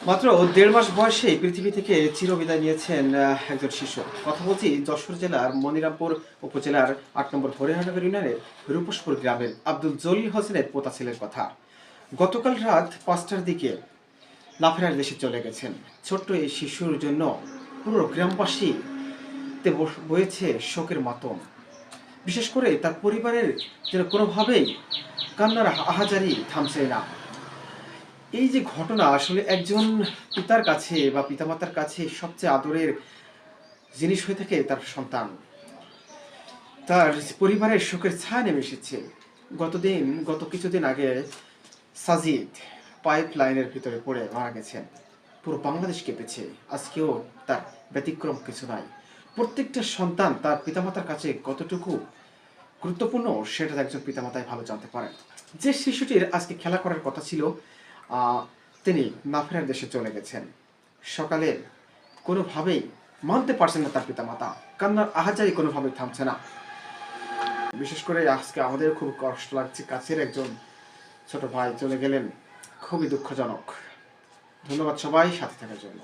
মাত্র ১.৫ মাস বয়সেই পৃথিবী থেকে চিরবিদায় নিয়েছেন একজন শিশু। কথা বলছি যশোর জেলার মনিরামপুর উপজেলার ৮ নম্বর হরিহরনগর ইউনিয়নের রূপসপুর গ্রামের আব্দুল জলিল হোসেনের পোতা ছেলের কথা। গতকাল রাত ৫টার দিকে লাফেরার দেশে চলে গেছেন। ছোট্ট এই শিশুর জন্য পুরো গ্রামবাসীতে বয়েছে শোকের মাতম। বিশেষ করে তার পরিবারের যেন কোনোভাবেই কান্নার আহাজারি থামছে না। এই যে ঘটনা আসলে একজন পিতার কাছে বা পিতামাতার কাছে সবচেয়ে আদরের জিনিস হয়ে থাকে তার সন্তান। তার পরিবারের শোকের ছায়া নেমে এসেছে। গত কিছুদিন আগে সাজিদ পাইপ লাইনের ভিতরে পড়ে মারা গেছেন। পুরো বাংলাদেশ কেঁপেছে। আজকেও তার ব্যতিক্রম কিছু নাই। প্রত্যেকটা সন্তান তার পিতামাতার কাছে কতটুকু গুরুত্বপূর্ণ সেটা একজন পিতামাতাই ভালো জানতে পারেন। যে শিশুটির আজকে খেলা করার কথা ছিল, তিনি নাফেরার দেশে চলে গেছেন। সকালে কোনোভাবেই মানতে পারছেন না তার পিতামাতা। কান্নার আহাজারি কোনোভাবেই থামছে না। বিশেষ করে আজকে আমাদের খুব কষ্ট লাগছে, কাছের একজন ছোট ভাই চলে গেলেন। খুবই দুঃখজনক। ধন্যবাদ সবাই সাথে থাকার জন্য।